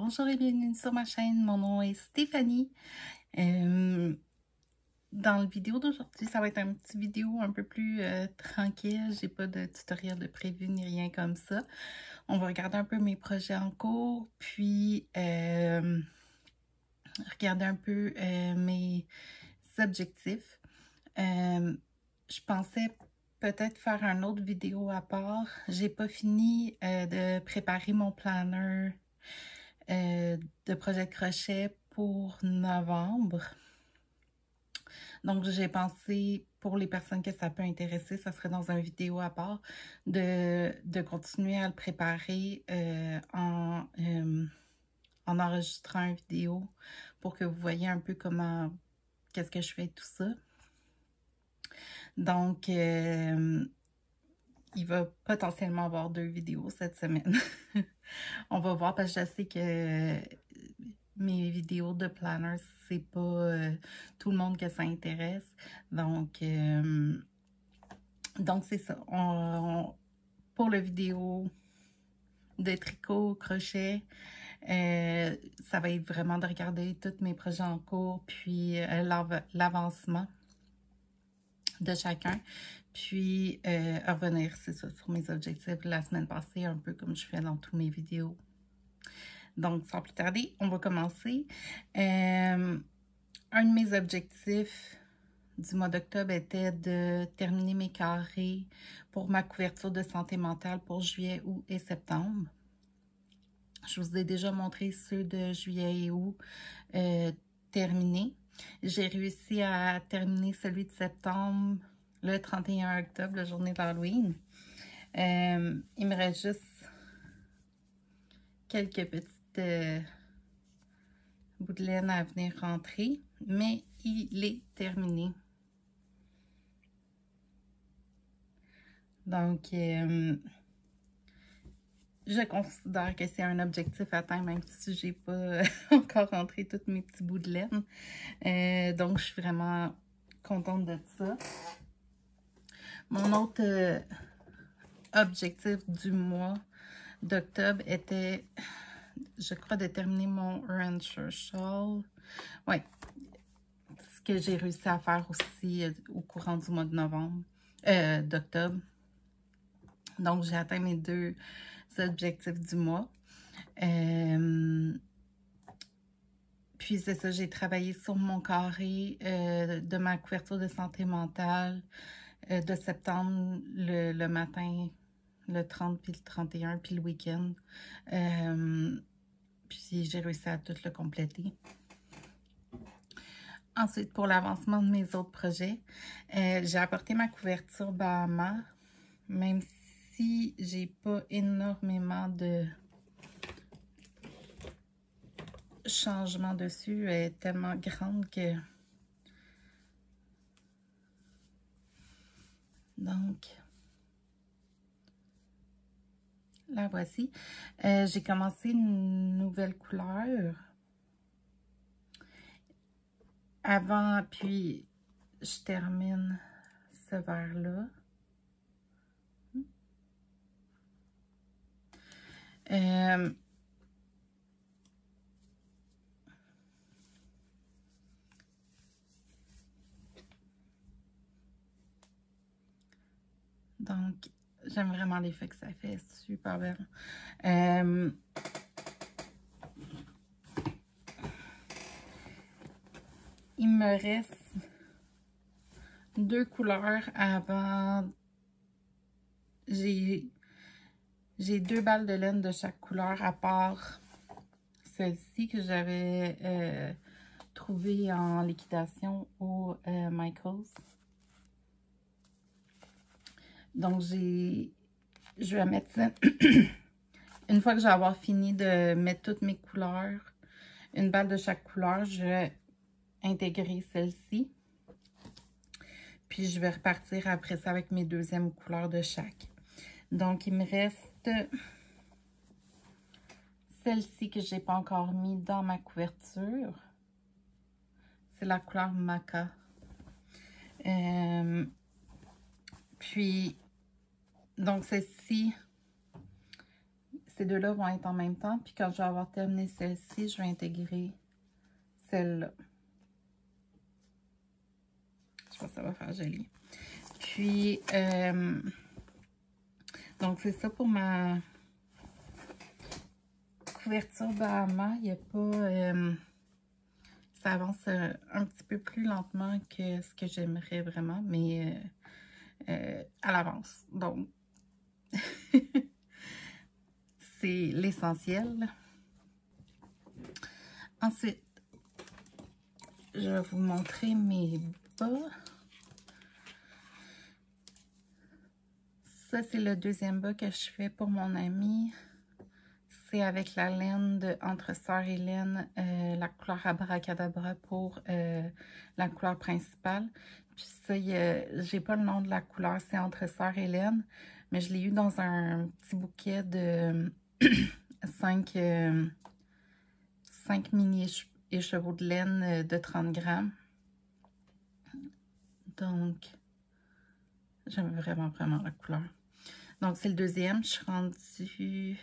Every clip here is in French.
Bonjour et bienvenue sur ma chaîne, mon nom est Stéphanie. Dans la vidéo d'aujourd'hui, ça va être un petit vidéo un peu plus tranquille. J'ai pas de tutoriel de prévu ni rien comme ça. On va regarder un peu mes projets en cours, puis regarder un peu mes objectifs. Je pensais peut-être faire une autre vidéo à part. J'ai pas fini de préparer mon planner de projet de crochet pour novembre. Donc, j'ai pensé, pour les personnes que ça peut intéresser, ça serait dans une vidéo à part, de continuer à le préparer en enregistrant une vidéo pour que vous voyez un peu comment, qu'est-ce que je fais tout ça. Donc, il va potentiellement avoir 2 vidéos cette semaine. On va voir parce que je sais que mes vidéos de planner, c'est pas tout le monde que ça intéresse. Donc c'est ça. Pour la vidéo de tricot, crochet, ça va être vraiment de regarder tous mes projets en cours, puis l'avancement de chacun. Puis, revenir, c'est ça, sur mes objectifs la semaine passée, un peu comme je fais dans toutes mes vidéos. Donc, sans plus tarder, on va commencer. Un de mes objectifs du mois d'octobre était de terminer mes carrés pour ma couverture de santé mentale pour juillet, août et septembre. Je vous ai déjà montré ceux de juillet et août terminés. J'ai réussi à terminer celui de septembre le 31 octobre, la journée d'Halloween. Il me reste juste quelques petites bouts de laine à venir rentrer, mais il est terminé. Donc, je considère que c'est un objectif atteint, même si j'ai pas encore rentré tous mes petits bouts de laine. Donc, je suis vraiment contente de ça. Mon autre objectif du mois d'octobre était, je crois, de terminer mon Rancher Shawl. Oui, ce que j'ai réussi à faire aussi au courant du mois de novembre, d'octobre. Donc, j'ai atteint mes 2 objectifs du mois. Puis, c'est ça, j'ai travaillé sur mon carré de ma couverture de santé mentale de septembre, le matin, le 30, puis le 31, puis le week-end. Puis, j'ai réussi à tout le compléter. Ensuite, pour l'avancement de mes autres projets, j'ai apporté ma couverture Bahama, même si j'ai pas énormément de changements dessus. Elle est tellement grande que... Donc, la voici. J'ai commencé une nouvelle couleur. Avant, puis je termine ce vert-là. Donc, j'aime vraiment l'effet que ça fait. Super bien. Il me reste 2 couleurs avant. J'ai 2 balles de laine de chaque couleur à part celle-ci que j'avais trouvée en liquidation au Michaels. Donc, je vais mettre ça. Une fois que je vais avoir fini de mettre toutes mes couleurs, une balle de chaque couleur, je vais intégrer celle-ci. Puis, je vais repartir après ça avec mes 2e couleurs de chaque. Donc, il me reste celle-ci que je n'ai pas encore mis dans ma couverture. C'est la couleur Maca. Puis, donc celle-ci, ces deux-là vont être en même temps. Puis quand je vais avoir terminé celle-ci, je vais intégrer celle-là. Je pense que ça va faire joli. Puis, donc c'est ça pour ma couverture Bahama. Il n'y a pas... ça avance un petit peu plus lentement que ce que j'aimerais vraiment, mais à l'avance. Donc, c'est l'essentiel. Ensuite, je vais vous montrer mes bas. Ça, c'est le deuxième bas que je fais pour mon ami. C'est avec la laine de Entre Sœurs et Laine, la couleur Abracadabra pour la couleur principale. Puis ça, j'ai pas le nom de la couleur, c'est Entre Sœurs et Laine, mais je l'ai eu dans un petit bouquet de 5 mini écheveaux de laine de 30 grammes. Donc, j'aime vraiment, vraiment la couleur. Donc, c'est le deuxième. Je suis rendue...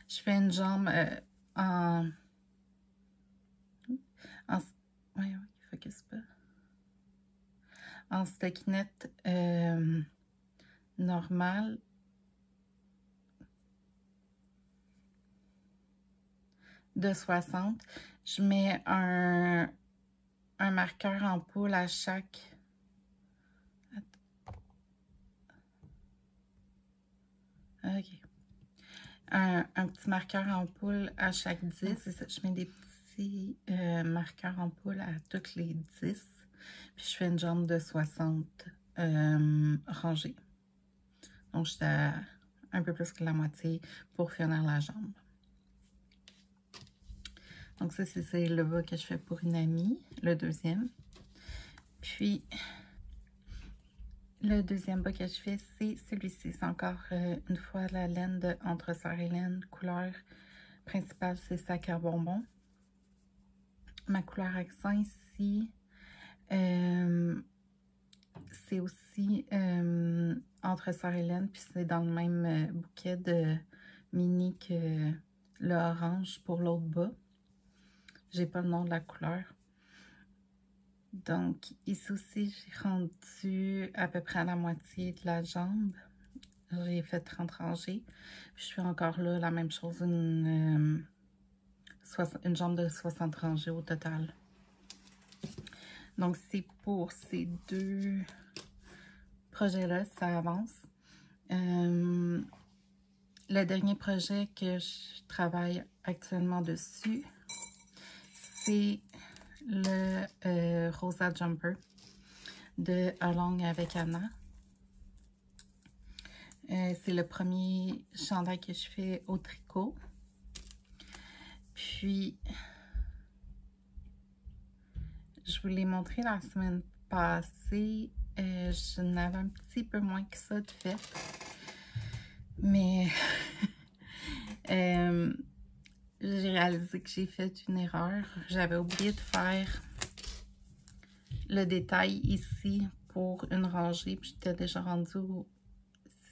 Je fais une jambe ouais, focus pas. En stockinette normale. De 60. Je mets un marqueur en poule à chaque... OK. Un petit marqueur en poule à chaque 10. C'est ça, je mets des petits marqueurs en poule à toutes les 10. Puis je fais une jambe de 60 rangées. Donc, j'étais à un peu plus que la moitié pour finir la jambe. Donc, ça, c'est le bas que je fais pour une amie, le deuxième. Puis, le deuxième bas que je fais, c'est celui-ci. C'est encore une fois la laine de Entre Sœurs et Laine. Couleur principale, c'est Sac à bonbons. Ma couleur accent ici, c'est aussi Entre Sœurs et Laine. Puis c'est dans le même bouquet de mini que le orange pour l'autre bas. J'ai pas le nom de la couleur. Donc, ici aussi, j'ai rendu à peu près à la moitié de la jambe. J'ai fait 30 rangées. Puis je fais encore là la même chose, une jambe de 60 rangées au total. Donc, c'est pour ces deux projets-là, ça avance. Le dernier projet que je travaille actuellement dessus, c'est le Rosa Jumper de Along avec Anna. C'est le premier chandail que je fais au tricot. Puis, je vous l'ai montré la semaine passée. Je n'avais un petit peu moins que ça de fait. Mais j'ai réalisé que j'ai fait une erreur. J'avais oublié de faire le détail ici pour une rangée. Puis j'étais déjà rendue au...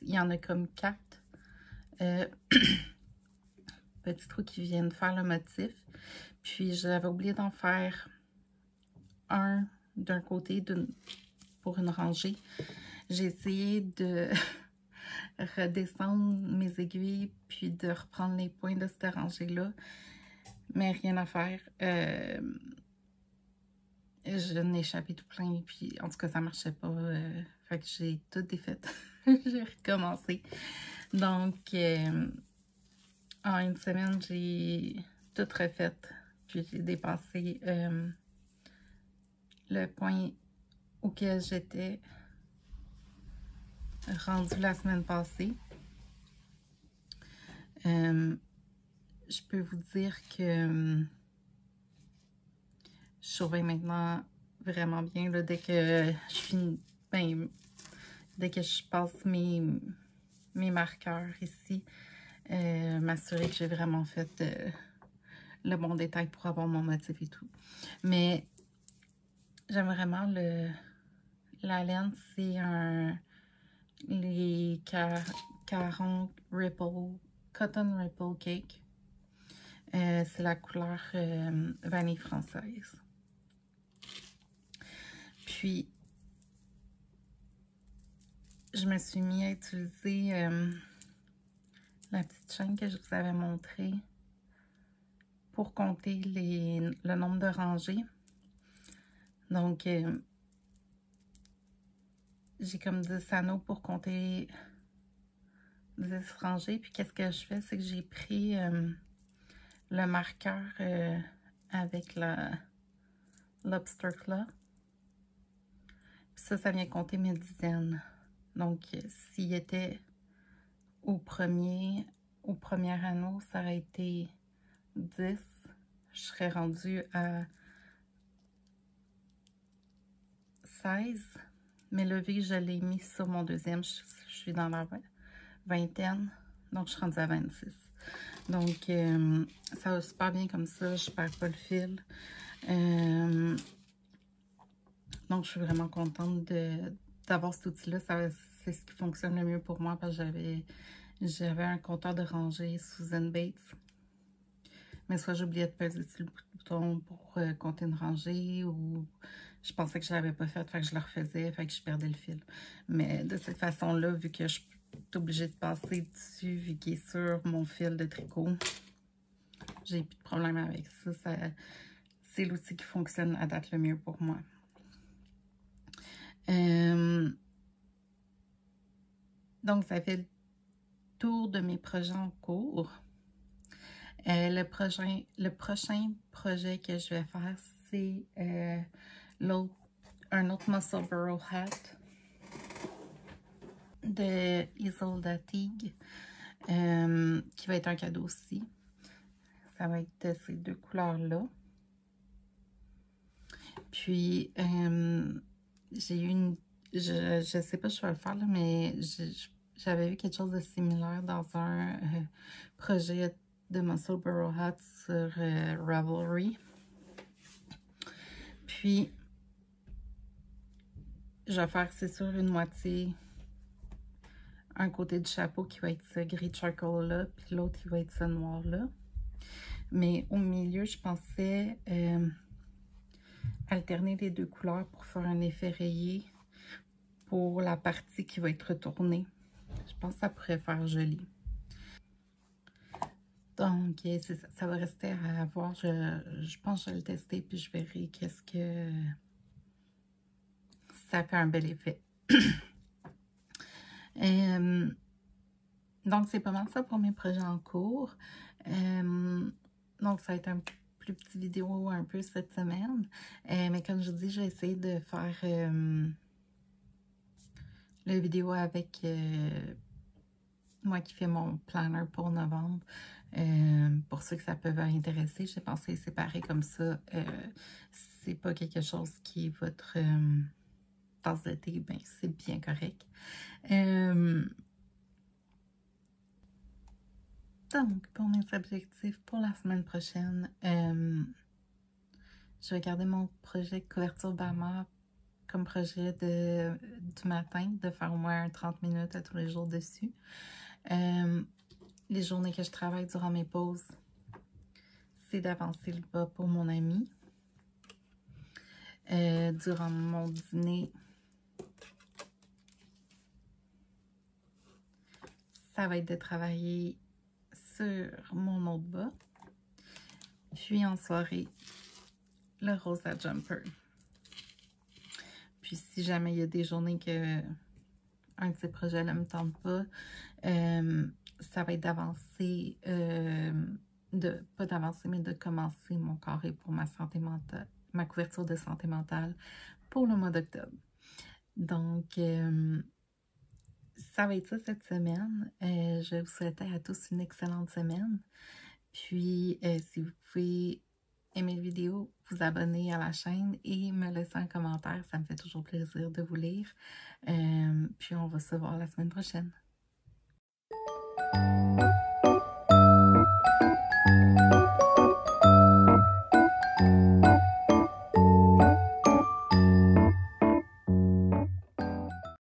Il y en a comme 4 petits trous qui viennent faire le motif. Puis j'avais oublié d'en faire un d'un côté pour une rangée. J'ai essayé de redescendre mes aiguilles puis de reprendre les points de cette rangée-là. Mais rien à faire. Je n'ai échappé tout plein. Puis en tout cas, ça marchait pas. Fait que j'ai tout défait. J'ai recommencé. Donc, en une semaine, j'ai tout refait. Puis j'ai dépassé le point auquel j'étais rendue la semaine passée. Je peux vous dire que je surveille maintenant vraiment bien là, dès que je finis, dès que je passe mes marqueurs ici, m'assurer que j'ai vraiment fait le bon détail pour avoir mon motif et tout. Mais j'aime vraiment la laine, c'est les Caron Ripple Cotton Ripple Cake. C'est la couleur vanille française. Puis, je me suis mis à utiliser la petite chaîne que je vous avais montrée pour compter le nombre de rangées. Donc, j'ai comme 10 anneaux pour compter 10 rangées. Puis, qu'est-ce que je fais? C'est que j'ai pris le marqueur avec la Lobster Claw. Puis ça vient compter mes dizaines. Donc, s'il était au premier anneau, ça aurait été 10. Je serais rendue à 16. Mais le V, je l'ai mis sur mon deuxième. Je suis dans la vingtaine. Donc, je suis rendue à 26. Donc, ça va super bien comme ça. Je perds pas le fil. Donc, je suis vraiment contente d'avoir cet outil-là. C'est ce qui fonctionne le mieux pour moi parce que j'avais un compteur de rangée sous Zenbaits. Mais soit j'oubliais de peser sur le bouton pour compter une rangée ou je pensais que je ne l'avais pas fait, fait que je le refaisais, fait que je perdais le fil. Mais de cette façon-là, vu que je suis obligée de passer dessus, vu qu'il est sur mon fil de tricot, j'ai plus de problème avec ça. C'est l'outil qui fonctionne à date le mieux pour moi. Donc, ça fait le tour de mes projets en cours. Le prochain projet que je vais faire, c'est un autre Muscle Burrow Hat de Isolda Teague, qui va être un cadeau aussi. Ça va être ces deux couleurs-là. Puis, j'ai eu je sais pas si je vais le faire, là, mais j'avais vu quelque chose de similaire dans un projet de Muscle Burrow Hat sur Ravelry. Puis, je vais faire, c'est sûr, une moitié, un côté du chapeau qui va être ce gris charcoal-là, puis l'autre qui va être ce noir-là. Mais au milieu, je pensais alterner les deux couleurs pour faire un effet rayé pour la partie qui va être retournée. Je pense que ça pourrait faire joli. Donc, ça va rester à voir. Je pense que je vais le tester puis je verrai qu'est-ce que ça fait un bel effet. Donc, c'est pas mal ça pour mes projets en cours. Donc, ça va être un plus petit vidéo un peu cette semaine. Mais comme je vous dis, je vais essayer de faire la vidéo avec moi qui fais mon planner pour novembre. Pour ceux que ça peut intéresser, j'ai pensé séparer comme ça. C'est pas quelque chose qui est votre tasse de thé, ben c'est bien correct. Donc, pour mes objectifs pour la semaine prochaine, je vais garder mon projet de couverture Bama comme projet du matin, de faire au moins 30 minutes à tous les jours dessus. Les journées que je travaille durant mes pauses, c'est d'avancer le bas pour mon ami. Durant mon dîner, ça va être de travailler sur mon autre bas. Puis en soirée, le Rosa Jumper. Puis si jamais il y a des journées que un de ces projets-là ne me tente pas, ça va être d'avancer, pas d'avancer, mais de commencer mon carré pour ma santé mentale, ma couverture de santé mentale pour le mois d'octobre. Donc, ça va être ça cette semaine. Je vous souhaite à tous une excellente semaine. Puis, si vous pouvez aimer la vidéo, vous abonner à la chaîne et me laisser un commentaire. Ça me fait toujours plaisir de vous lire. Puis, on va se voir la semaine prochaine.